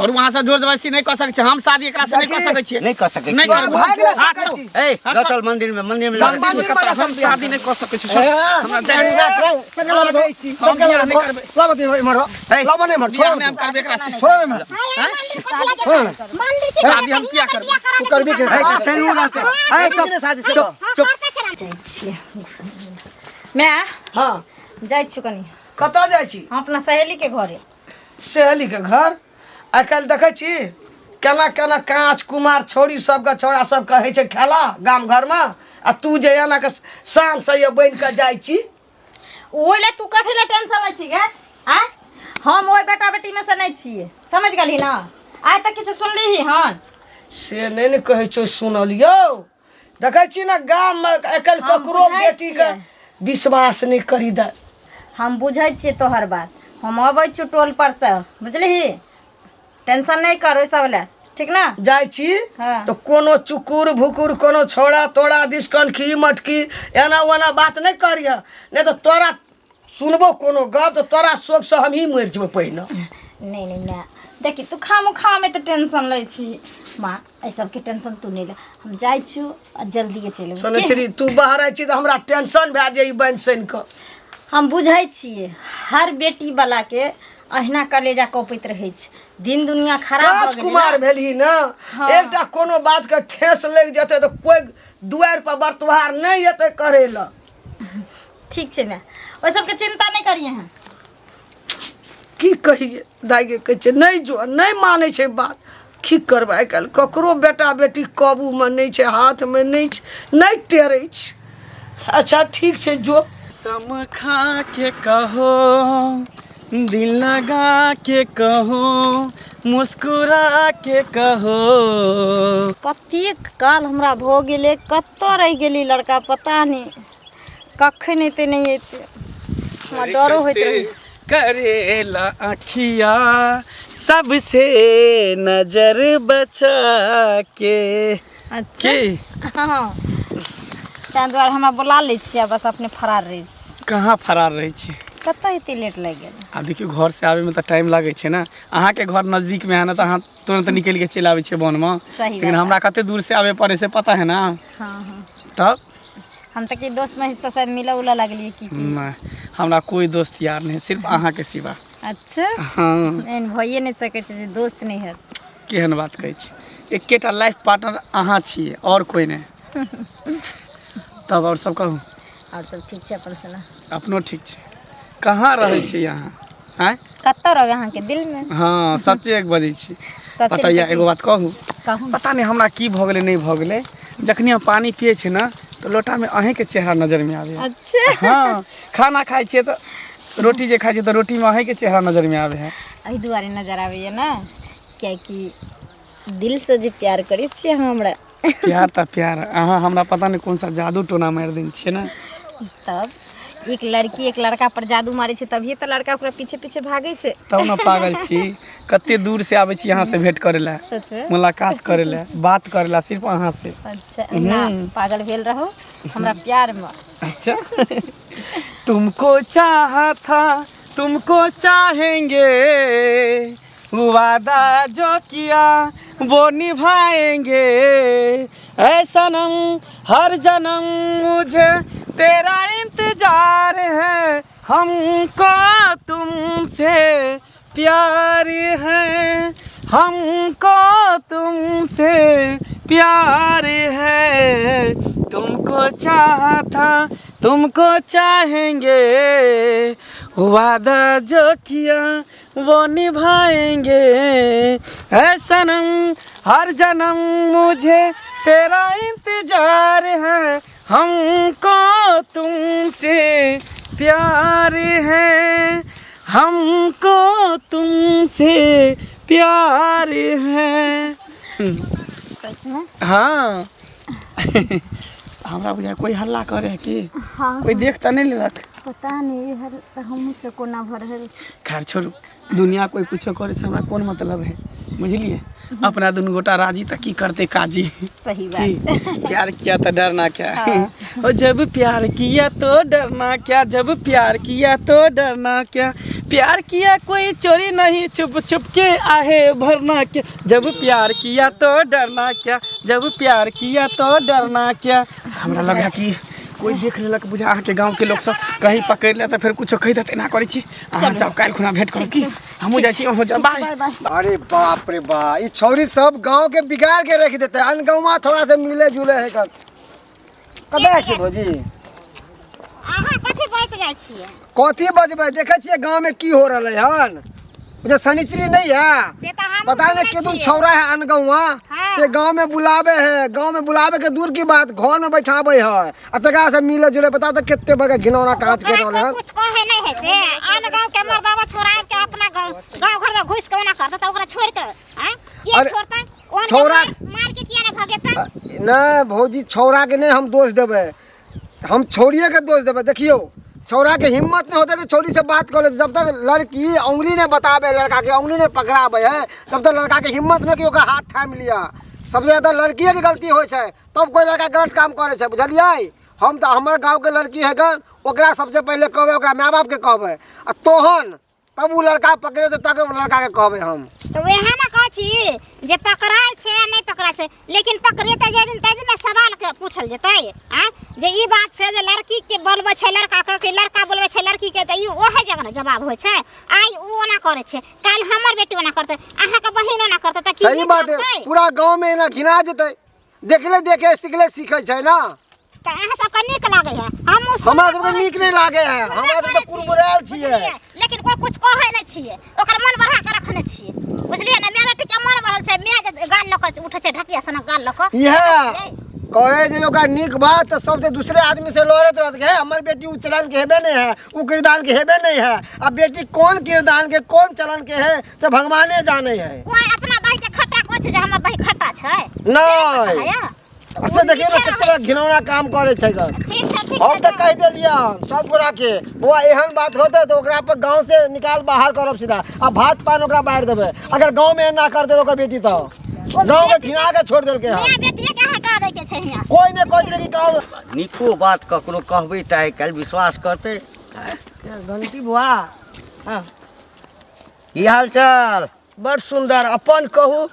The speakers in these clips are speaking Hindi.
और वहां से जोर जबरदस्ती नहीं कर सकते हम शादी एकरा से नहीं कर सकते छियै नहीं कर सकते नहीं कर ए गटल मंदिर में हम शादी नहीं कर सकते छियै हमरा जाय हम बियाह नहीं करबे लाबत नहीं मरो लाबत नहीं मरो बियाह नहीं हम करबे एकरा से शादी हम किया करबे तू करबे के सही रहते ए चुप चुप जाइ छियै मैं हां जाइ छु कनी कतऽ जाइ छी हम अपना सहेली के घरे सहेली के घर आइ काल्हि देखै छी केना केना कांच कुमार छौड़ी सबके छौड़ा सब कहै छै खेला गाम घर में आ तू जे एना के शान से ये बन के जाइ छी ओइले तू कथि ले टेंशन लै छी गे आ हम ओइ बेटा बेटी में से नहीं छियै समझ गेली ना आइ तक किछु सुनली ही हन से नहीं ने कहै छौ सुनलियो देखै छी ना गाम में आइ काल्हि ककरो बेटी के विश्वास नहीं करी दे हम बुझै छियै तोहर बात हम अबै छु टोल पर से बुझलिही टेंशन नहीं कर ओइ सब ले ठीक ना जाइ छी हाँ। तो कोनो चुकुर भुकुर कोनो छोड़ा तोड़ा दिसकन खी मटकी एना ओना बात नहीं करिया नहीं तो तोरा सुनबो कोनो गप तो तोरा शोक से हम ही मर जेबो पहिने नहीं नहीं मैं देखी तू खामो खा में तो टेंशन लै छी माँ ए सब के टेंशन तू नहीं ले हम जाइ छु आ जल्दी के चलबो सुनै छी तू बाहर आई छी तो हमरा टेंशन भए जाई बन सैन के हम बुझै छियै हर बेटी वाला के अहिना कलेजा कपैत रहै छै दिन दुनिया खराब भ गेलै कुमार भेलही ना हाँ। एकटा कोनो बात के ठेस लग जेतै तो कोई दुआर पर बर्तवार नहीं एतै करे ला ठीक छै मैं ओइ सब के चिंता नहीं करिए हैं की कहिए दाइगे कहै छै नहीं जो नहीं मानै छै बात की करबै आइ काल्हि ककरो बेटा बेटी काबू में नहीं छै हाथ में नहीं छै नहीं टेरै छै अच्छा ठीक छै जो सम खा के कहो दिल लगा के कहो मुस्कुरा के कहो कतेक काल हमरा भ गेलै कतऽ रहि गेली लड़का पता नहीं कखन एते नहीं एते हमरा डरो होइत रही करेला अखिया सबसे नजर बचा के अच्छा की हाँ ताहि दुआरे हमरा बुला लै छियै बस अपने फरार रही कहाँ फरार रहे छी कतऽ एते लेट लागि गेल अब देखियो घर से आवे में तो टाइम लागे छै ना अहाँ के घर नजदीक में है ना तो अहाँ तुरंत निकल के चलि आवे छियै वन में सही लेकिन हमरा कते दूर से आवे पड़े से पता है ना हाँ हाँ तब हम तक दोस्त में हिस्सा शायद मिला उला लगलिए की नहीं हमरा कोई दोस्त यार नहीं सिर्फ अहाँ के सिवा अच्छा हाँ एहन भइए नहीं सकै छै जे दोस्त नहीं है केहन बात कहै छी एकेटा लाइफ पार्टनर अहाँ छियै और कोई नहीं तब और सब कहू और सब ठीक छै अपन सुना अपनो ठीक छै कहाँ रहै छी यहाँ आँय कतऽ रहबै अहाँके दिल में हाँ सच्चे एक बजै छी सच्चे बताइए एक एगो बात कहू कहू पता नहीं हमरा की भऽ गेलै नहीं भऽ गेलै जखनी हम पानी पिए छी ना तो लोटा में अहें के चेहरा नजर में आवे अच्छा हाँ खाना खाइ छियै तो रोटी जे खाइ छियै तो रोटी में अहें के चेहरा नजर में आवे है एहि दुआरे नजर आबैए ना कियाकि दिल से जे प्यार करै छियै अहाँ हमरा प्यार तो प्यार अहाँ हमरा पता नहीं कौन सा जादू टोना मारि देने छियै ना तब एक लड़की एक लड़का पर जादू मारे छै तभी तो लड़का ओकरा पीछे पीछे भागे छै तब ना पागल छी कते दूर से आवे छी यहाँ से भेंट करे ला सच में मुलाकात करे ला बात करे ला सिर्फ अहाँ से अच्छा ना पागल भेल रहो हमरा प्यार में अच्छा तुमको चाहा था तुमको चाहेंगे वादा जो किया वो निभाएंगे ऐ सनम हर जन्म मुझे तेरा इंतजार है हमको तुमसे प्यार है हमको तुमसे प्यार है तुमको चाहा था तुमको चाहेंगे वादा जो किया वो निभाएंगे है सनम हर जन्म मुझे तेरा इंतजार है हमको तुमसे प्यार है हमको तुमसे प्यार है सच में हाँ हमरा बुझा कोई हल्ला करे है कि हाँ कोई देख तो नहीं लेलक पता नहीं हर हम से कोना भरल खैर छोड़ू दुनिया कोई कुछो करे से हमरा कोन मतलब है बुझलिए अपना दुनू गोटा राजी तक की करते काजी सही कि बात प्यार किया तो डरना क्या और जब प्यार किया तो डरना क्या जब प्यार किया तो डरना क्या प्यार किया कोई चोरी नहीं चुप चुप के आहे भरना क्या जब प्यार किया तो डरना क्या जब प्यार किया तो डरना क्या हमरा लगा कि कोई देख लेलक बुझा अहाँके गाँव के लोग सब कहीं पकड़ ले तो फिर कुछ कही देते ना करै छी अहाँ जाओ काल्हि खुना भेंट करू की हमहूँ जाइ छी अहूँ जाओ बाय अरे बाप रे बाप ये छौरी सब गांव के बिगाड़ के रख देते अन गाँव थोड़ा सा मिले जुले है कतऽ छै भौजी अहाँ कथी बात जाइ छियै कथी बजबै देखे छियै गांव में की हो रहा है हन जो शनिचरी नहीं है से तऽ हम पता नहीं कितुन छौरा है अनगौआ हाँ। से गांव में बुलावे है गांव में बुलावे के दूर की बात घर में बैठावे है आ तकरा से मिले जुले पता तो कितने बड़का घिनौना काज कर रहे हैं कुछ कहे नहीं है से आन गांव के मर्दावा छोड़ा के अपना गांव घर में घुस के ओना करता तो ओकरा छोड़ के हैं के अरे, छोड़ता ओन छौरा- मार के किया ना भगेता नहीं भौजी छौरा के नहीं हम दोष देवे हम छौरिए के दोष देवे देखियो छौरा के हिम्मत नहीं होता कि छौरी से बात कर ले जब तक लड़की उंगली ने बतावे लड़का के उंगली ने पकड़ावे है तब तक लड़का के हिम्मत नहीं कि ओकर हाथ थाम लिया सबसे ज्यादा लड़किए के गलती हो तब कोई लड़का गलत काम करे छे बुझलिए हम तो हमारे गांव के लड़की है गन ओकरा सबसे पहले कहबे ओकरा माँ बाप के कहबे आ तोहन तब वो लड़का पकड़े तो तक लड़का के कहबे हम तो वह ना कह छी जे पकड़ाय छे या नहीं पकड़ाय छे लेकिन पकड़ेते जे दिन तै दिन सवाल के पूछल जेतै हैं जे ई बात छे जे लड़की के बोलबे छे लड़का के लड़का बोलबे छे लड़की के त ई ओहे जगह जवाब होय छे आई उ ओना करे छे काल हमर बेटी ओना करते अहाँ के बहिन ओना करते त की सही बात है पूरा गांव में ना घिना जेतै देखले देखे सिखले सीखे छै ना त अहाँ सबके नीक लागे है हम हमरा सबके नीक नहीं लागे है हमरा सब तो कुरमुराल छियै लेकिन कोई कुछ कहे नहीं छिए ओकर मन बढ़ा के रखने छिए बुझलिए ना मेरा बेटी के मन बढ़ल छै मैं गाल लक उठे छै ढकिया सना गाल लक इहे कहे जे ओकरा नीक बात तो सबसे दूसरे आदमी से लड़त रहत है हमर बेटी उ चलन के हेबे नहीं है उ किरदान के हेबे नहीं है अब बेटी कौन किरदान के कौन चलन के है से भगवाने जाने है कोई अपना दही के खट्टा कोछ जे हमर दही खट्टा छै नहीं ऐसे देखिए ना कितना घिनौना काम करे छै गन हम तो कह देलिए सब गोरा के बुआ एहन बात होते तो ओकरा पर गांव से निकाल बाहर करब सीधा अब भात पान ओकरा बाहर देबे अगर गांव में ना कर दे तो ओकर बेटी तो गांव के घिना के छोड़ देलके हम मेरा बेटी के हटा दे के छै हियां कोई ने कह दे कि गांव निको बात ककरो कहबै त आइ काल्हि विश्वास करतै घंटी बुआ हाँ की हाल चाल बड़ सुंदर अपन कहू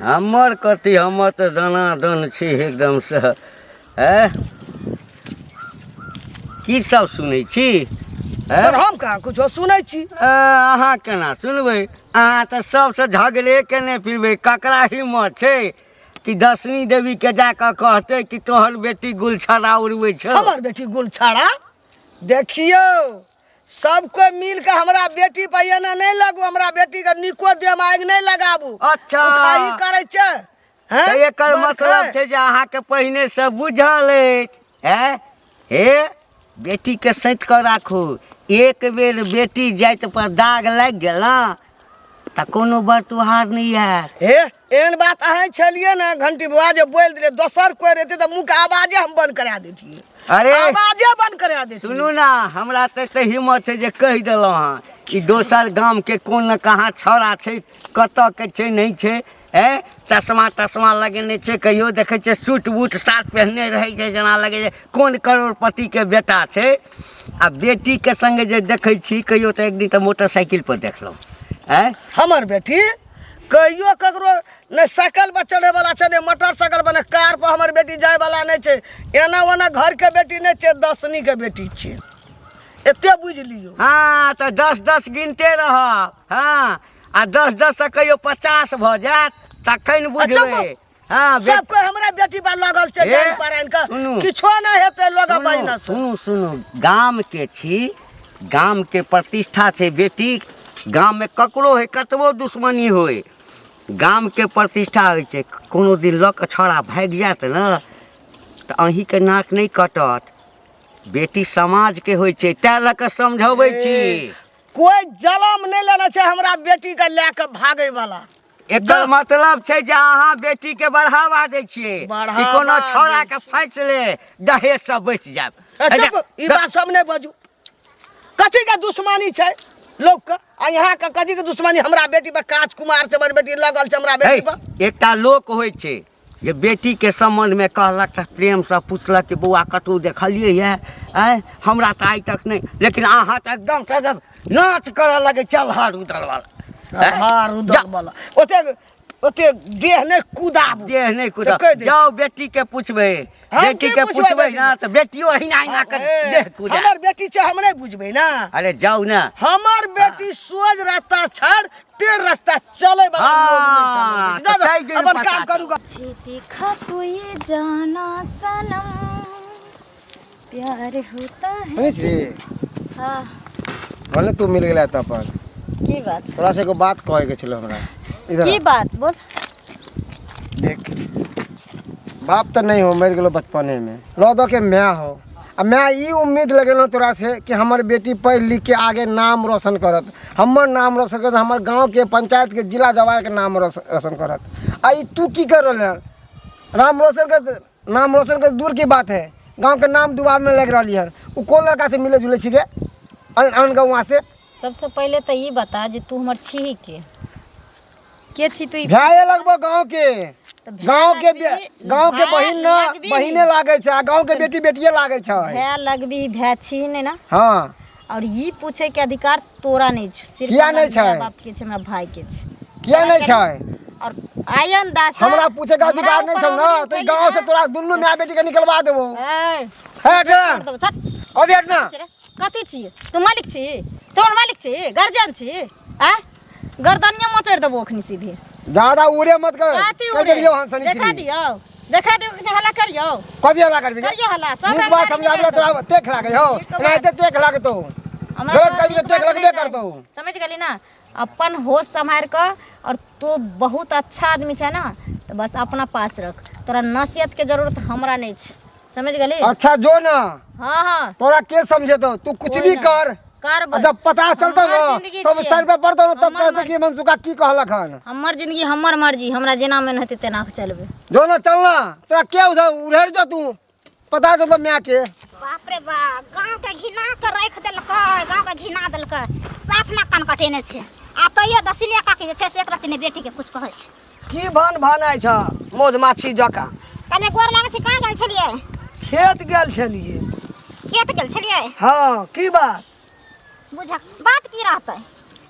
हमर कथी हमर तऽ दाना दन छै एकदम से है की सब सुनै छी पर हम कहाँ कुछ सुनै छी अहाँ केना सुनबै अहाँ तऽ सबसे झगड़े केने फिरबै ककरा हिम्मत छै कि दशनी देवी के जाकऽ कहतै कि तोहर बेटी गुलछरा उड़बै छै हमर बेटी गुलछाड़ा देखियो सब कोई मिल के हमरा बेटी पर एना नहीं लगू हमरा बेटी के निको देम आगि नहीं लगाबू अच्छा खाई करे छै हैं तऽ एकर मतलब छै जे अहाँके पहिने से बुझल अछि हे बेटी के सैत कऽ राखू एक बेर बेटी जाइत पर दाग लागि गेल तऽ कोनो बर्तुहार नहीं आयत हे एहन बात अहाँ छलिए ना घंटी बुआ जे बोल दिले दोसर कोई रहते तो मुंह के आवाजे हम बंद करा देतिए अरे आवाजे बंद करा देतिए सुनू ना हमरा तऽ हिम्मत छै जे कहि देलहुँ हँ कि दोसर गाम के कोन कहाँ छौड़ा छै कतऽ के छै नहीं छै चश्मा तश्मा लगेने छै कहियो देखै छै सूट बूट साथ पहनने रहै छै जेना लगै छै कोन करोड़पति के बेटा छै आ बेटी के संगे जे देखै छी कहियो तऽ एक दिन तऽ मोटरसाइकिल पर देखलहुँ हमर बेटी कहियो ककरो ने साइकिल पर चढ़े वाला छै ने मोटरसाइकिल पर ने कार पर हमर बेटी जाय वाला नहीं छै एना ओना घर के बेटी नहीं छै दसनी के बेटी छै एते बुझ लियो हाँ तऽ 10-10 गिनते रहब हाँ आ 10-10 से कहियो 50 भऽ जायत तखन बुझबै हाँ सब कोई हमरा बेटी पर लगल छै जान पारायण का किछो नहीं हेते लोग बहिना सुनू गाम के छी गाम के प्रतिष्ठा छै बेटी गाम में ककरो है कतबो दुश्मनी होय गाम के प्रतिष्ठा होइ छै कोनो दिन लऽ कऽ छौड़ा भागि जायत न तऽ अहीं के नाक नहीं कटत बेटी समाज के होइ छै तैं लऽ कऽ समझबै छी कोई जलम नहीं लेना छै हमरा बेटी के ले के भागे वाला एकर मतलब छै जे अहाँ बेटी के बढ़ावा दै छियै कि कोनो छौड़ा के फैस ले दहेज सब बच जायब ई बात सब नहीं बाजू कथी के दुश्मनी छै लोग आ यहाँ का कथी के दुश्मनी हमरा बेटी पर राजकुमार से हमर बेटी लगल छै हमरा बेटी पर एकटा लोक होइ छै जे बेटी के संबंध में कहलक त प्रेम से पूछलक कि बौआ कतौ देखलिए ये हमरा त आइ तक नहीं, लेकिन अहाँ त एकदम से जब नाच करे लगे चल हार उदल वाला हार उदल वाला ओते देह नहीं कूदा जाओ बेटी के पूछबे, बेटी के पूछबे ना तो बेटियो हिना कर देह कूदा। हमर बेटी छै हम नहीं बुझबे ना। अरे जाओ ना, हमर बेटी सोज रास्ता छाड़ टेढ़ रास्ता चले वाला लोग नहीं चले। अपन काम करूंगा। देखा तो ये जाना सनम प्यार होता है। सुनी हाँ भले तू मिल गेला त पर की बात थोड़ा से को बात कहे के छलो हमरा इधर की बात बोल। देख बाप तो नहीं हो, मर गेलो बचपने में, रो दो के मैं हो। अब मैं ये उम्मीद लगेलो तोरा से कि हमार बेटी पढ़ लिख के आगे नाम रोशन करत, हमर नाम रोशन करत, हमार गांव के पंचायत के जिला जवार के नाम रोशन करत। आई तू की कर रहा नाम रोशन कर दूर की बात है, गांव के नाम डुबाव में लग रही है। वो कौन लड़का से मिले जुले छिके अन गाँव से? सबसे पहले तो ये बता जे तू हमर छी के छी तू? भाई लगभग गांव के बहिन ना बहिने लागे छै, गांव के बेटी बेटिए लागे छै। भै लगबी भै छी नहीं ना। हाँ और ये पूछे के अधिकार तोरा नहीं छ, सिर्फ किया नहीं छै? बाप के छै, हमरा भाई के छै। किया नहीं छै? और आयन दास हमरा पूछे का अधिकार नहीं छै ना, तो गांव से तोरा दुन्नु माय बेटी के निकलवा देबो। कथी हटना कथी छी तू? मालिक छी? तोर मालिक छी? गार्जियन छी? आ गर्दनिया मोचर देबो अखनी सीधे। ज्यादा उड़े मत कर, कर दियो हंस नहीं देखा दियो कि हल्ला करियो। कथी हल्ला करबी? करियो हल्ला सब नीक बात समझाबला तोरा तेख लागे हो, नहीं ते तेख लागे तो गलत करबी तो तेख लगबे करतो। समझ गेली ना? अपन होश संभाल कर, और तू बहुत अच्छा आदमी छै ना, तो बस अपना पास रख। तोरा नसीहत के जरूरत हमरा नहीं छै, समझ गेली? अच्छा जो ना हाँ हाँ तोरा के समझे तो तू कुछ भी कर, जब पता चलता ना सब सर पे पड़तो ना तब कहते कि मनसुका की कहलक हन। हमर जिंदगी हमर मर्जी, हमरा जेना मन हेते तेना चलबे। जो ना चलना तोरा के उधर उड़ेर जा तू पता तो मैं के। बाप रे बाप, गांव के घिना के रख देलकै, गांव के घिना देलकै, साफ ना कान कटेने छै। आ तइयो दसिनिया काकी जे छै से एक रति ने बेटी के कुछ कहै छै। की भानाइ छ मौज माछी जका। कने गोर लागै छै, कहाँ गेल छलियै? खेत गेल छलिए। खेत गेल छलियै? हाँ की बात? बुझ बात की रहतै,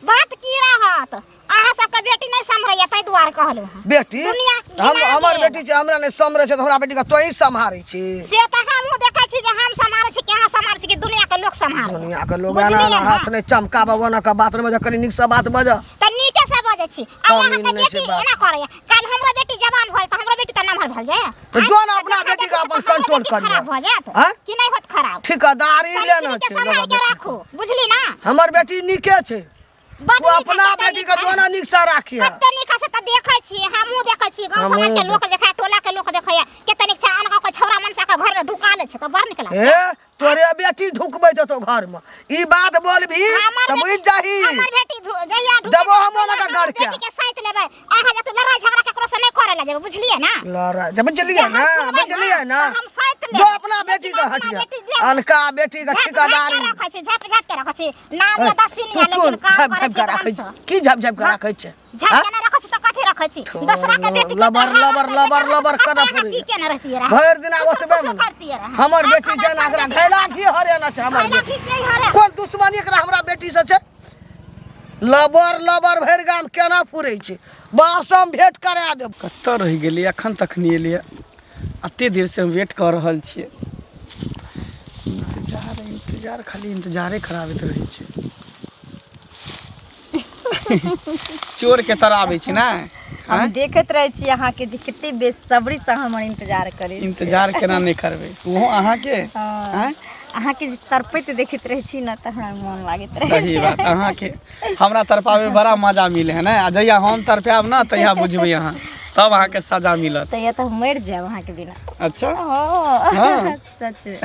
बात की रहत? अहाँ सबके बेटी नहीं संभरैया तै दुआर कहलु। बेटी हमर बेटी छै, हमरा नहीं संभरै छै, हमरा बेटी के तोही संभारै छी। से त हमहु देखै छी जे हम संभारै छी कि अहाँ संभारै छी कि दुनिया के लोग संभारै? दुनिया के लोग आना हाथ नहीं चमकाबा वना का बात में कनी नीक से बात बज त नीके से बजै छी। आ अहाँ के बेटी एना करैया, काल हमरा बेटी जवान होय त हमरा बेटी त नमहर भेल जाय। तो जो ना अपना बेटी का अपन कंट्रोल कर खराब हो जात कि नहीं होत खराब? ठिकादारी लेना के संभाल के राखो, बुझली ना? हमर बेटी नीके छै, तू अपना बेटी के जोना नीक से राखिया। कते नीक से त देखै छी, हमहु देखै छी, गांव समाज के लोग देखै, टोला के लोग देखै, कते नीक छै। अनगा के छौरा मनसा के घर में ढुका ले छै त बड़ निकला। ए तोरे बेटी ढुकबै तो घर में ई बात बोलबी त बुझ जाही। हमर बेटी जइया ढुक देबो हमना का घर के बेटी के साथ लेबै। अहाँ जत लड़ाई झगड़ा केकरो से नहीं करे ला जेबै, बुझलिए ना? लड़ाई जब चलिए ना, बुझलिए ना? हम साथ ले जो अपना बेटी का हटिया अनका बेटी का ठिकादारी रखै छी, झप झप के रखै छी। नाम या दसिनिया लेकिन काम करै छी राखै छी। की झप झप के राखै छै? झप के ना रखै छी त कथि रखै छी? दूसरा के बेटी के लबर कर की के ना रहती है? भर दिन ओतबे में हमर बेटी जना एकरा घैला की हरे ना छै। हमर बेटी कोन दुश्मनी एकरा हमरा बेटी से छै? लबर भर गाम केना फुरै छै? बाप से हम भेंट करा देब। कत्ता रह गेली, अखन तक नहीं एलिए। अते देर से हम वेट कर रहल छियै। इंतजार खाली इंतजारे कराबैत रहै छै। चोर के तरह आबै छै ना। हम देखत रहे छी अहाँ के जे कते बेसब्री से हमर इंतजार करे। इंतजार केना नहीं करबै? ओहो अहाँ के हां अहाँ के तरपैत देखत रहे छी ना त हमरा मन लागत रहे। सही बात, अहाँ के हमरा तरपावे बड़ा मजा मिले है ना। आ जहिया हम तरपाब ना तहिया बुझबै अहाँ, तब अहाँ के सजा मिलत। त या त मर जाब अहाँ के बिना। अच्छा हां सच में।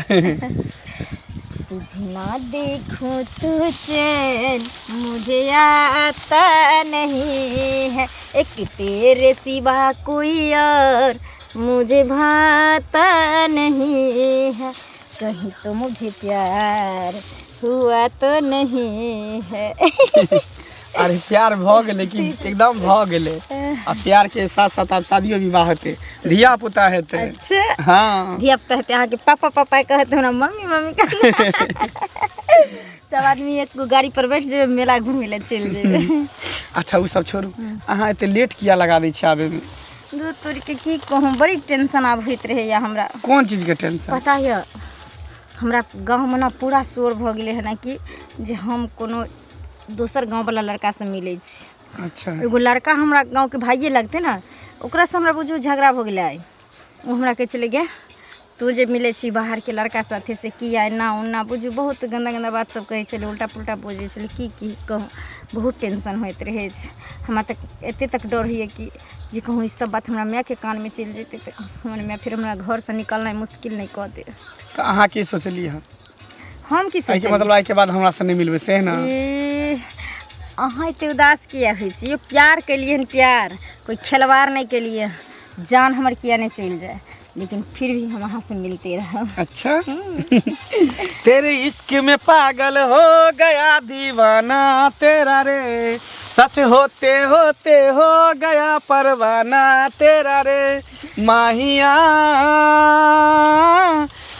तुझे ना देखूं तो चैन मुझे आता नहीं है, एक तेरे सिवा कोई और मुझे भाता नहीं है, कहीं तो मुझे प्यार हुआ तो नहीं है। अरे प्यार भ गेले कि एकदम भ गेले। आ प्यार के साथ साथ आप शादियों विवाह हेते, धिया पुता हेते। अच्छा हाँ धिया पुता हेते अहाँ के पापा पापा कहते हमरा मम्मी मम्मी कहते। सब आदमी एक गाड़ी पर बैठ जेबे मेला घूमे ले चल जेबे। अच्छा वो सब छोड़ू, अहाँ एते लेट किया लगा दै छी आबे में? दूध तोड़ के की कहूँ बड़ी टेंशन आब होइत रहे या हमरा। कोन चीज के टेंशन? पता है हमरा गाँव में ना पूरा शोर भ गेले है ना कि जे हम कोनो दोसर गाँव वाला लड़का से मिले छी। अच्छा एगो लड़का हमरा गाँव के भाइये लगते ना, ओकरा से हमरा बुझू झगड़ा हो गेले आइ। वो हमरा के चले गए तू जे मिले छी बाहर के लड़का साथे से किया एना ओना बुझू बहुत गंदा गंदा बात सब कहे छले, उल्टा पुल्टा बोझे छले। की कहूँ बहुत टेंशन होइत रहे छै। हमरा तक एते तक डर है कि जे कहूँ ई सब बात हमरा माय के कान में चल जेते तो हमर माय फिर हमरा घर से निकलना मुश्किल नहीं कह दे। तो अहाँ की सोचलिए हँ? हम की एहि के मतलब आई के बाद हमरा से नहीं मिलबे से ना? अहाँ एते उदास किया होइ छी? यो प्यार के लिए प्यार कोई खिलवाड़ नहीं के लिए। जान हमर किया नहीं चल जाए लेकिन फिर भी हम वहाँ से मिलते रह। अच्छा तेरे इश्क में पागल हो गया दीवाना तेरा रे, सच होते होते हो गया परवाना तेरा रे माहिया,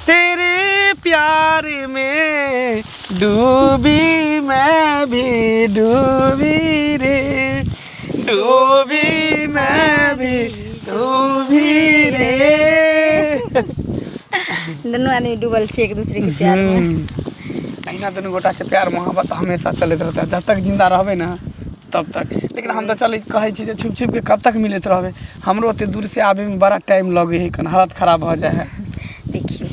तेरे प्यार में डूबी मैं भी डूबी रे, डूबी मैं भी डूबी रे। दोनों आदमी डूबल छी एक दूसरे के प्यार में। अहिना दोनों गोटा के प्यार मोहब्बत हमेशा चलते रहता है जब तक जिंदा रहबे ना तब तक। लेकिन हम तो चल कहे छी छुप छुप के कब तक मिलते रहबे? हमरो ओते दूर से आबे में बड़ा टाइम लगे है, कन हालत खराब हो जाए है। देखियो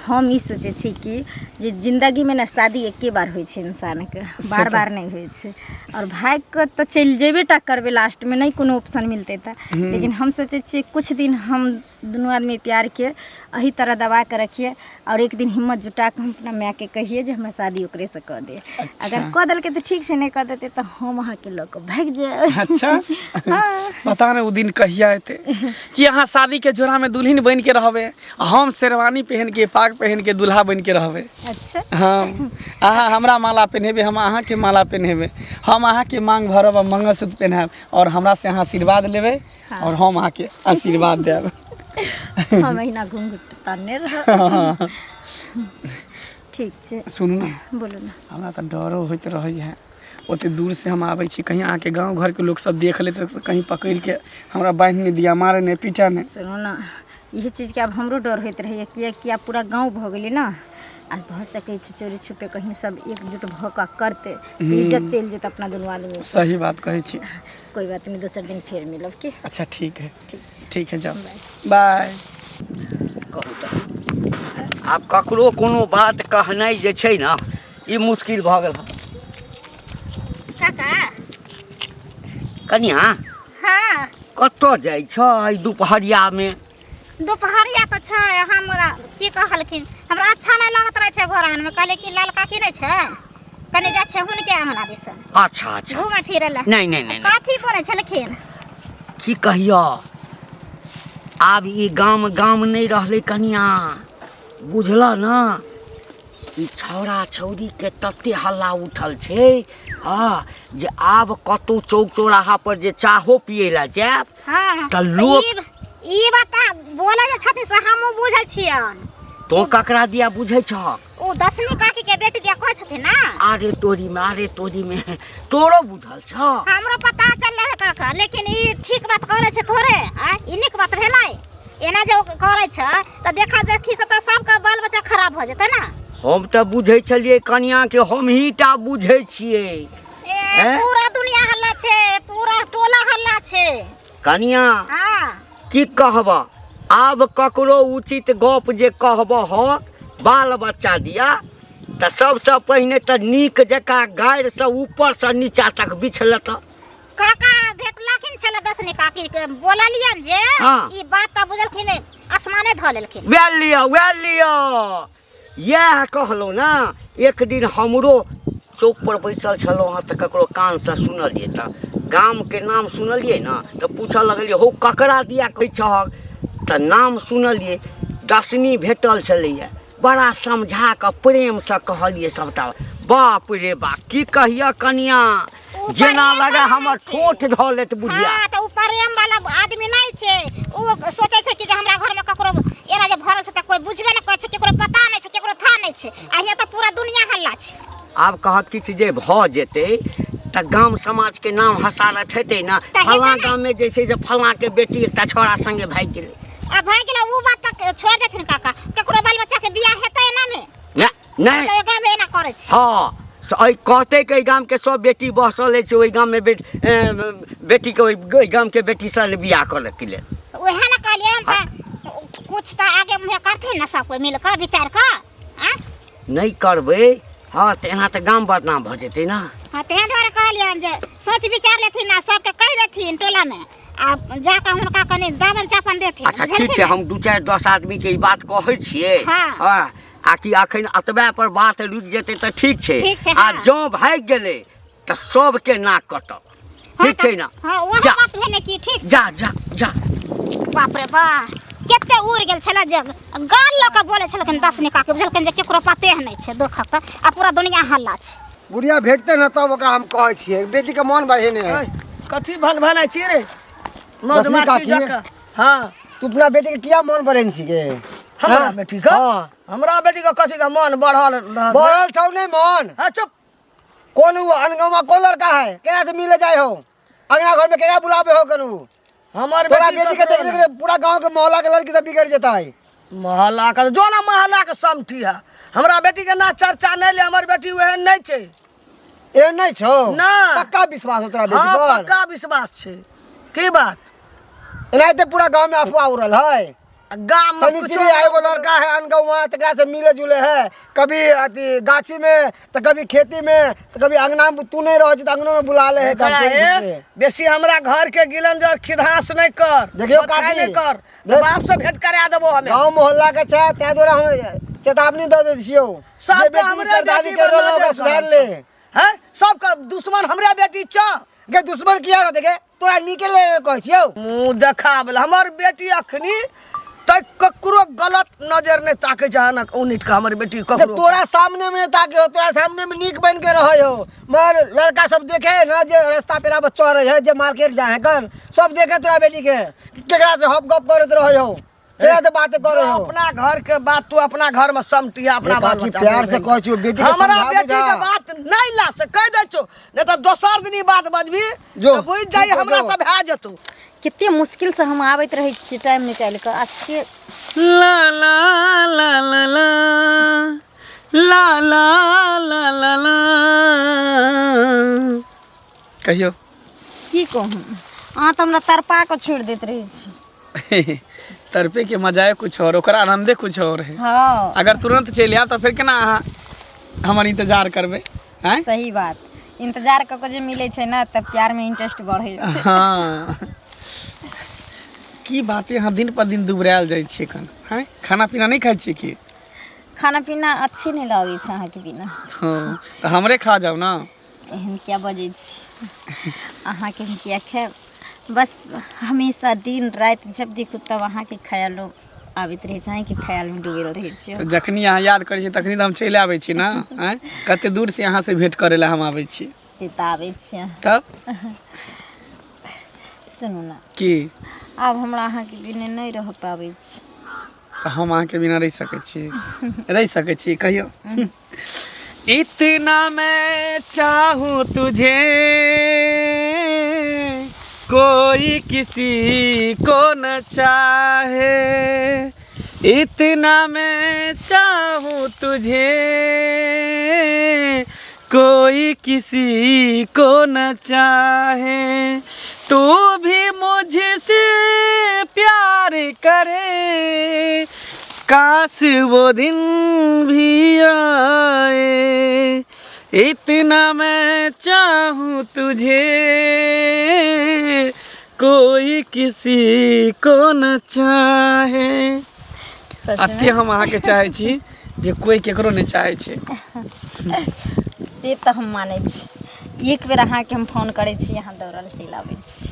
हम ई सोचे छी कि जे जिंदगी में ना शादी एके बार होइ छै इंसान के, बार बार नहीं होइ छै। और भाग के तो चल जेबे टा करबे लास्ट में, नहीं कोनो ऑप्शन मिलते था। लेकिन हम सोचे छी कुछ दिन हम दोनों आदमी प्यार के अही तरह दबा के रखिए और एक दिन हिम्मत जुटा के हम अपना माय के कहिए जे हमरा शादी ओकरे से कर दे। अच्छा। अगर कर दल के तो ठीक से नहीं कर देते तो हम वहाँ के लोग भाग जाए। अच्छा पता नहीं वो दिन कहिया एते कि अहाँ शादी के जोड़ा में दुल्हन बन के रहबे, हम शेरवानी पहन के पाग पहन के दूल्हा बन के रहबे। अच्छा हाँ अहाँ हमरा माला पहनेबे, हम अहाँ के माला पहनेबे, हम अहाँ के मांग भरब और मंगलसूत्र पहनाब और हमरा से अहाँ आशीर्वाद लेबे। हाँ। और हम अहाँ के आशीर्वाद देब। हम अहिना घूंघट ताने रह। ठीक छै सुनू ना, बोलू ना। हमरा तो डरो होइत रही है, ओते दूर से हम आबै छी, कहीं आके गांव घर के लोग सब देख लेते तो कहीं पकड़ के हमरा बांध नहीं दिया, मारे नहीं पीटा नहीं। सुनो ना यही चीज़ के अब हमरो डर होइत रहे कि अब पूरा गांव भ गेलै ना, आज भऽ सकै छै चोरी छुपे कहीं सब एकजुट भऽ कऽ करते तो इज्जत चलि जेतै अपना दुनू आदमी के। सही बात कहै छी। कोई बात नहीं दोसर दिन फेर मिलब की। अच्छा ठीक है, ठीक ठीक है जाओ बाय। कहू तऽ आब ककरो कोनो बात कहनाइ जे छै ने ई मुश्किल भऽ गेल हँ। काका कनिया हाँ कतऽ जाइ छ एहि दुपहरियामे? दोपहरिया तो छै, हमरा की कहलखिन हमरा अच्छा नहीं लगत रहे छै घर में, कहले कि ललका की नहीं छै कने जा छै हुनके हमरा दिस अच्छा अच्छा घूमे फिरे ला। नहीं नहीं नहीं नहीं। कथी बोले छलखिन? की कहियो आब ई गाम गाम नहीं रहले कनिया, बुझल ना? ई छौड़ा छौरी के तते हल्ला उठल छै हाँ जे आब कतौ चौक चौराहा पर जे चाहो पिए ला जाब हाँ तऽ लोक ई बता बोले जे छथिन से हम बुझै छियन। तो ककरा दिया बुझै छ? ओ दसमी काकी के बेटी दिया कहै छथिन ना। अरे तोरी में तोरो बुझल छ? हमरो पता चलले है काका, लेकिन ई ठीक बात करे छै थोड़े आ ई नीक बात भेलै। एना जे करे छै त देखा देखी से त सबका बाल बच्चा खराब हो जेतै ना। हम त बुझै छलिए कनिया के हम ही टा बुझै छिए। पूरा दुनिया हल्ला छै, पूरा टोला हल्ला छै कनिया हाँ। की कहब आब ककरो उचित गप जे कहब हो बाल बच्चा दिया त सबसे पहिने त नीक जका गायर से ऊपर से नीचा तक बिछलत। काका भेटलखिन छले दसनी काकी के बोललियन जे हाँ। ई बात त बुझलखिन आसमाने ध लेलखिन। वैल लियो यह कहलो ना। एक दिन हमरो चौक पर बैसल छलो हाँ त ककरो कान से सुनलिए त गाम के नाम सुनलिए ना त पूछे लगलिए हो ककरा दिया कहै छहक त नाम सुनलिए दसनी भेटल छलैया, बड़ा समझा के प्रेम से कहलिए सबटा बाप रे बाप की कहिया कनिया जेना लगा हमर ठोठ धऽ लेत बुढ़िया। हाँ तो प्रेम वाला आदमी नहीं छे। उ सोचे छे कि जे हमरा घर में ककरो एना जे भरल छे त कोई बुझबे न करे छे, केकरो पता नहीं छे, केकरो था नहीं छे। आ हिया तो पूरा दुनिया हल्ला छे। आब कहत किछु जे भऽ जेतै त गाम समाज के नाम हसारत हेतै ना। फलां गाम में जे छै से फलां के बेटी एकटा छौड़ा संगे भागि गेलै। आ भाई गेला उ बात तक छोड़ देथिन काका, केकरो बाल बच्चा के बियाह हेतै ना में नहीं तो गाम में एना करे छे। हाँ कहते कि गाम के सब बेटी बसल छै, ओहि गाम में बेटी के ओहि गाम के बेटी से बियाह करे के लेल। ओहे ना कहलिए त कुछ त आगे मुहे करथिन ना सब कोई मिल के विचार के। हां नहीं करबै हाँ तो एना तो गाम बदनाम भऽ जेतै ना। हाँ तें द्वारा कहलियन जे सोच विचार लेथिन ना, सबके कह देथिन टोला में आ जाके हुनका कनी दामन चापन देथिन। अच्छा ठीक छै, हम 2-4-10 आदमी के ई बात कहै छियै। हाँ आ कि अखन अतबे पर बात रुकि जेतै तऽ ठीक छै। आ जँ भागि गेलै तऽ सबके नाक कटत। ठीक छै ना। हाँ वहाँ बात भेने की ठीक। जा जा जा। बाप रे बा केते उड़ गेल छला जग गाल ल के बोले छलखिन 10 निका के बुझलखिन जे केकरो पते नहीं छै दुखक त आ पूरा दुनिया हल्ला छै। बुढ़िया भेटते न तब ओकरा हम कहै छियै बेटी के मन बढ़े ने है। कथी भन छी रे मधुमाछी जका। हाँ तू अपना बेटी के किया मन बढ़े छी गे? हमरा बेटी का हमरा बेटी का कथी का मन बढ़ल छौ नहीं मन? हाँ चुप। कौन हुआ अनगवा कौन लड़का है केना से मिले जाए हो? अगना घर में केना बुलावे हो कनु? हमार तोरा बेटी के देखने के पूरा गांव के मोहल्ला के लड़की सब बिगड़ जाता है। मोहल्ला का जो ना मोहल्ला के समठी है। हमरा बेटी के ना चर्चा नहीं ले, हमार बेटी वह नहीं छे। ए नहीं छो ना पक्का विश्वास हो तोरा बेटी हाँ, पर? पक्का विश्वास छे। की बात एनाते पूरा गांव में अफवाह उड़ल है। गांव में कुछ एगो लड़का है अनगवा तकरा से मिले जुले है, कभी अति गाछी में तो कभी खेती में तो कभी अंगना में। तू नहीं रह अंगना में बुला ले है। बेसी हमरा घर के गिलन जो खिधास नहीं कर। देखियो काकी नहीं कर बाप से भेंट करा देबो हमें। गांव मोहल्ला के छै ते द्वारा हम चेतावनी दे दै छियो सब जे बेटी करदादी के रोला सुधार ले। हैं सब का दुश्मन हमरा बेटी छ गे दुश्मन किया रहते गे तोरा निकले कहै छियो। मुंह देखाबल हमर बेटी अखनी तक ककरो गलत नजर नहीं ताके जाना उनिट का हमर बेटी ककरो तोरा सामने में ताके हो, तोरा सामने में नीक बन के रहे हो। मगर लड़का सब देखे ना जे रास्ता पेरा पर चढ़े है, जे मार्केट जाए कर सब देखे तोरा बेटी के केकरा से हप गप करत रहे हो, केकरा से बात करे हो। अपना घर के बात तू अपना घर में समटी अपना बात की प्यार से कह छु बेटी के हमरा समझा बेटी के बात नहीं ला से कह दे छु नहीं तो दोसर दिन बात बजबी जो बुझ जाई हमरा सब भा जतू। कितने मुश्किल से हम आवत रहे छी टाइम निकाल के अच्छे। ला ला ला ला ला ला ला ला ला ला कहियो की कहूँ अहाँ तो हमरा तरपा के छोड़ देत रहे छी। तरपे के मजाए कुछ और, ओकरा आनंदे कुछ और है। हाँ अगर तुरंत चल आब तो फिर केना अहाँ हमर इंतजार करबै? हैं सही बात, इंतजार क के जे मिले छै ना तब प्यार में इंटरेस्ट बढ़े छै। हाँ की बात है, यहाँ दिन पर दिन दुबरायल जाइ छियै कन। हैं खाना पीना नहीं खाइ छियै की? खाना पीना अच्छे नहीं लगे छै अहाँ के बिना। हाँ तो हमरे खा जाओ ना। एहन क्या बजे छी अहाँ के हम किया खाएब? बस हमेशा दिन रात जब देखू तब अहाँ के ख्याल आबैत रहे छै कि ख्याल में डूबल रहे छियै। तो जखनी अहाँ याद करै छी तखनी तो हम चलि आबै छी ना। हैं कते दूर से अहाँ से भेंट करे ला हम आबै छी। से तऽ आबै छियै। तब सुनू ना की आब हमरा अहाँ के बिना नहीं रह पाबै छी। तो हम अहाँ के बिना रह सकै छी? रह सकै छी कहियो? इतना मैं चाहूँ तुझे कोई किसी को न चाहे, इतना मैं चाहूँ तुझे कोई किसी को न चाहे, तू भी मुझसे प्यार करे, काश वो दिन भी आए, इतना मैं चाहूँ तुझे कोई किसी को न चाहे। अते हम अहाँ के चाहे छी जे कोई केकरो नहीं चाहे छे। से तऽ हम मानै छी। एक बेर अहाँ के हम फोन करे छी अहाँ दौड़ल चलि आबै छी।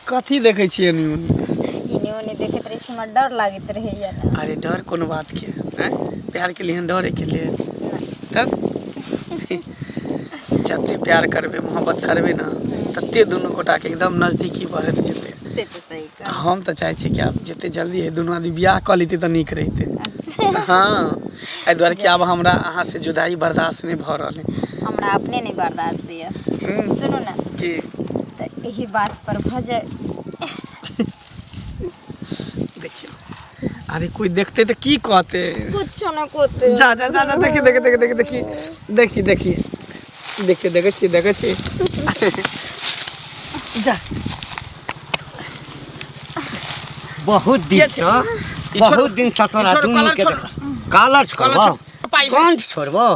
कथी देखै छियै? इन्हीं ओने देखत रही हमरा डर लागत रहे यार। अरे डर कौन बात के हैं? प्यार के लिए डरे के लिए तब जते प्यार करबे मोहब्बत करबे ना तते दुनू गोटा के एकदम नजदीकी बढ़त जेते। से तो सही का। हम तो चाहे छी कि आप जते जल्दी है दुनू आदमी बियाह कर लेते तो नीक रहते। हाँ एहि दुआरे कि अब हमरा अहाँ से जुदाई बर्दाश्त नहीं भ रहल है। हमरा अपने नहीं बर्दाश्त है। सुनो ना कि तो यही बात पर भ जाए। देखियो अरे कोई देखते तो की कहते कुछ ना कोते जा जा जा जा देखी देखी देखी देखी देखी देखी देखी देखिए देखे छी जा बहुत दिन से तोरा दुनू के कालर छोड़बो कंठ छोड़बो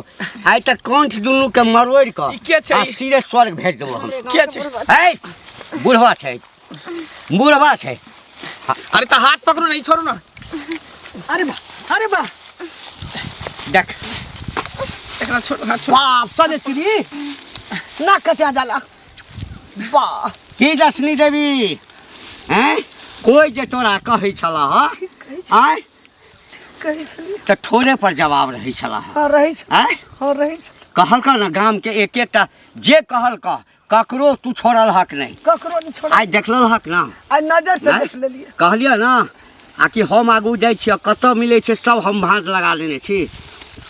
आइ तक कंठ दुनू के मरोड़ के के छै? आ सीधे स्वर्ग भेज देबो हम। के छै? ए बुढ़वा छै बुढ़वा छै। अरे तो हाथ पकड़ो नहीं छोड़ो ना। अरे बा देख एकरा छोड़ हाथ छोड़। बाप सने चिड़ी ना कटा डाला वाह की दसनी देवी हैं कोई जे तोरा कहै छला आय कहै छली त ठोरे पर जवाब रहै छला हाँ रही आय हाँ रही कहलका ना गाम के एक एकटा जे कहलका ककरो तू छोड़ल हक नहीं। ककरो नहीं छोड़ा आइ देखल हक ना आज नजर से आँय? देख लेलिए कहलिए ना आ कि हम आगू जाइ छियै कतऽ मिलै छै सब हम भाँज लगा लेने छी।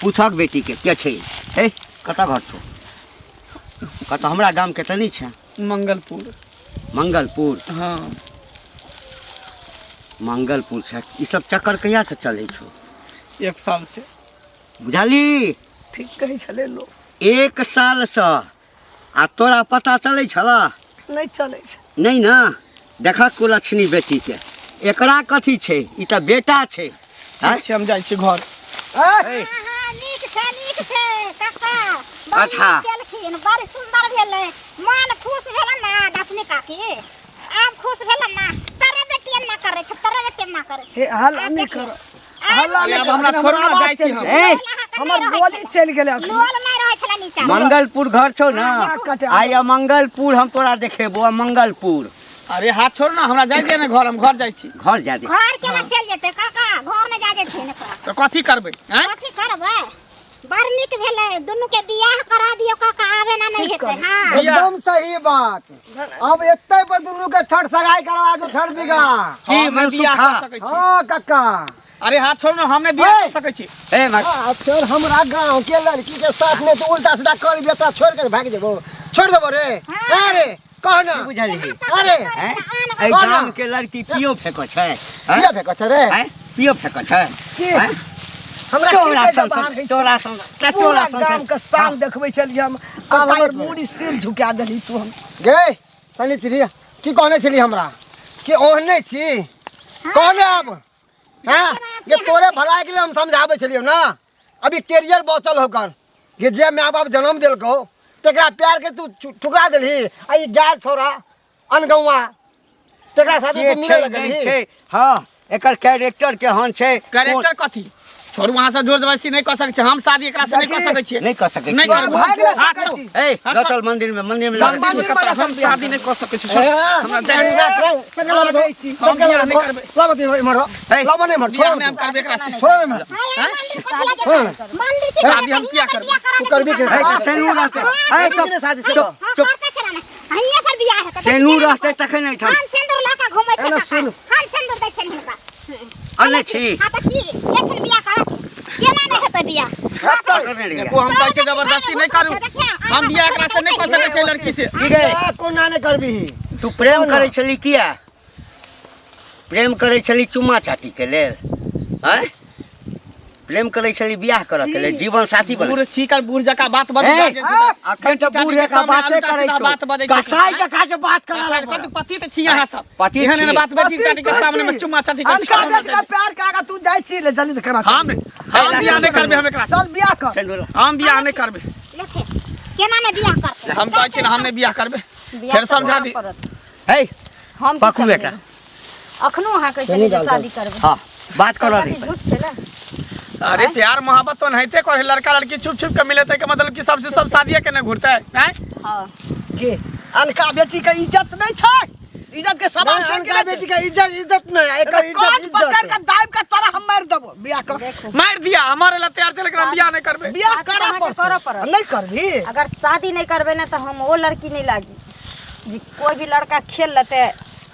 पूछक बेटी के छै हे कतऽ घर छौ कतऽ हमरा गाम के तनी छै मंगलपुर। मंगलपुर हाँ मंगलपुर छै ई सब चक्कर कहिया से चलै छौ 1 साल से। बुझली ठीक कहै छले लोग 1 साल से आ तोरा पता चलै छला नहीं चले छै नहीं ना। देखा कुलक्षणी बेटी के एकरा कथी छै ई तऽ बेटा छै। ठीक छै हम जाइ छी घर। ए, नीक छै काका। अच्छा। केलखिन बड़ सुंदर भेलै मन खुश भेल ना दसनी काकी। आब खुश भेल ना तेरे बेटी ना करे छै तेरे बेटी ना करे छै। ए हल्ला नहीं कर हल्ला अरे नहीं अब हमरा कर, छोड़ ना आवाज जाइ छी चलि हम। गेल। ए हमर गोली चल गेले अखन। लोल नहीं रहे छला नीचा। मंगलपुर घर छौ ना कटा। आइ मंगलपुर हम तोरा देखेबो मंगलपुर अरे हाथ छोड़ ना हमरा जाय दिया ना घर हम घर जाइ छी। घर जा दे। घर के ना चल जेते काका घर में जाके छै ने तो कथी करबै हैं? कथी करबै बड़ नीक भेलै दुनू के बियाह करा दियो काका आवे ना नहीं हेतै। हां एकदम सही बात। अब एते पर दुनू के ठट सगाई करवा दो ठट बिगा। की मैं बियाह कर सकै छी? हाँ काका अरे हाथ छोड़ ना हमने बियाह कर सकै छी। ए मत हाँ, फिर हमरा गांव के लड़की के साथ में तो उल्टा सीधा कर दिया तो छोड़ के भाग देबो छोड़ देबो रे। अरे कह ना बुझली अरे हैं ए गाम के लड़की पियो फेको छै हैं? किया फेंको छ रे हैं पियो फेको छै की? हैं? हमरा तोरा की सन जबान है तोरा सन पूरा गांव के शान देखबै छलिए हम। अब हमर मुड़ी सिर झुका देली तू हम। गे तनी चिड़ी की कहने छली हमरा कि ओहने छी कहने अब हाँ ये तोरे भलाई के लिए हम समझाबे छलियो ना। अभी कैरियर बचल होकर कि जे माँ बाप जन्म दिलको तेकरा प्यार के तू ठुकरा देलही आ ई गाय छोरा अनगौआ तेकरा साथे के तू छै मिले नहीं लगली। छै हां एकर कैरेक्टर केहन छै कैरेक्टर कथी छोड़ वहां से जोर जबरदस्ती नहीं कर सकै छी। हम शादी एकरा से नहीं कर सकै छी। नहीं कर सकै नहीं छी। करबै। भाग ले हाथ सकै छोड़। छी। ए गटल मंदिर में मंदिर में मंदिर कतऽ वाला हम सब शादी नहीं कर सकै छी। छोड़। हमरा जाय हम बियाह नहीं करबै। लाबो दे मरो लाबो नहीं मर बियाह नहीं हम करबै एकरा से। छोड़ मर मंदिर के शादी हम किया करबै? तू करबी के ए सेनू रहते ए किने शादी से चुप चुप हइया पर बियाह है सेनू रहते तखन नहीं हम सिंदूर लाका घुमै छै एना काका। सुन। हम सिंदूर दै छियै हिनका। अन्ने छी हां त की एखन बियाह कर केना नहीं हेतै बियाह। देखो हम कहै छै जबरदस्ती नहीं करू। हम बियाह एकरा से नहीं कर सकै छी लड़की से। कोना नहीं करबी तू प्रेम करै छली किया प्रेम करै छली चुम्मा चाटी के लेल हैं प्रेम करै छली बियाह करऽ के लेल जीवन साथी बन बूढ़ छीकर बूढ़ जका बात बदल ए, जाइ छै। अखन तऽ चाटी बूढ़े के का सामने बाते उल्टा करै सीधा छौ बात बजै छै। कसाई जका जे बात करा कथी पति त छी अहाँ सब। पति एहन छी। एहन बात बेटी चाटी के सामने में चुम्मा चाटी के अनका बेट का प्यार काका तू जाय छी ले जल्दी करा। हम बियाह नहीं करबै हम एकरा से। चल बियाह कर। सेनू हम बियाह नहीं करबै। लेखे केना ने बियाह करतै। हम कहै छी ना हम नहीं बियाह करबै। फिर समझा दी। हे हम पकू एकरा अखनो अहाँ कहै छलियै जे शादी करबै। हां बात करा दे झूठ छै ना। अरे प्यार मोहब्बत तो नहीं करे लड़का लड़की छुप छुप के मिले के मतलब कि सबसे सब शादिया के ना घुरते हैं। हां के अनका बेटी के इज्जत नहीं छै इज्जत के सवाल नहीं, छै अनका बेटी का इज्जत नहीं है, एकर काट पकड़ इज्जत के दाब के तोरा हम मार देबो बियाह कर मार दिया हमारे ला तैयार चले हम बियाह नहीं करबे बियाह शादी करा अहाँके करऽ पड़त। नहीं करबी अगर शादी नहीं करबे ना तो हम वो लड़की नहीं लागी जी कोई भी लड़का खेल लेते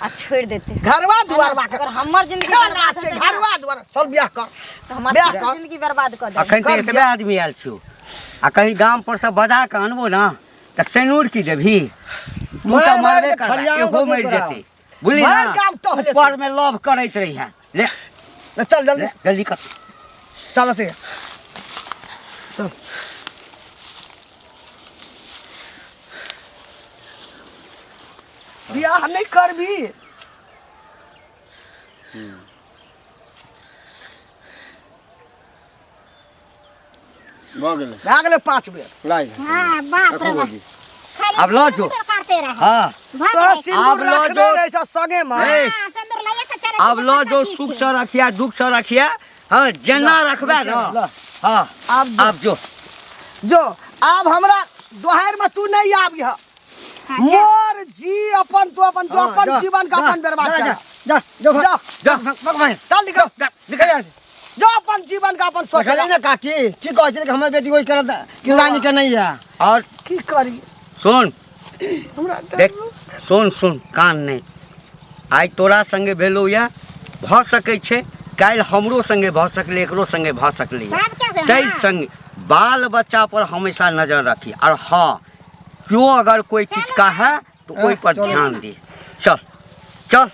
आ छोड़ देते। घरवा दुआरवा के अगर हमर जिंदगी खेला बर्बाद छै हेतै ना, घरवा दुआर चल बियाह कर तो हमर बियाह सारा कर। जिंदगी बर्बाद कर दे। अखन तो कर एतबे बियाह। आदमी आयल छौ आ कहीं गाम पर से बजा के अनबो ना तो सैनूर की देबही तू मार तो मार मरबे के कर खलियान एगो को मर दूर जेते बुझली मार ना गाम टहले ऊपर में लव करैत रही है ले चल जल्दी ले जल्दी कर चल से बियाह नहीं करबी हो गेलै भए गेलै 5 बेर लाई हाँ बाप रे बाप। खाली अब लो जो। सिंदूर करते रहे हाँ भग तो गए। सिंदूर अब लो रखने जो- रहे छ संगे में ए, हाँ, सिंदूर लगे से चले अब लो जो सुख से रखिया दुख से रखिया हाँ जेना रखबे ना हाँ अब जो जो अब हमरा दोहर में तू नहीं आबिह मोर जी अपन तो अपन जो अपन जीवन का अपन बर्बाद कर जा जो जा जा भगवान चल निकल निकल जा जो अपन जीवन का अपन सोच देखले ना काकी की कहै छै कि हमर बेटी कोई करत किरानी के नहीं है और की करी सुन हमरा देख सुन कान नहीं आइ तोरा संगे भेलौ या भ सकै छै काल्हि हमरो संगे भ सकलै एकरो संगे भ सकलै सबके संगे, ताहि हाँ। संगे बाल बच्चा पर हमेशा नजर रखी और हाँ क्यों अगर कोई कुछ कहा तो ओहि पर चलो। ध्यान दे चल चल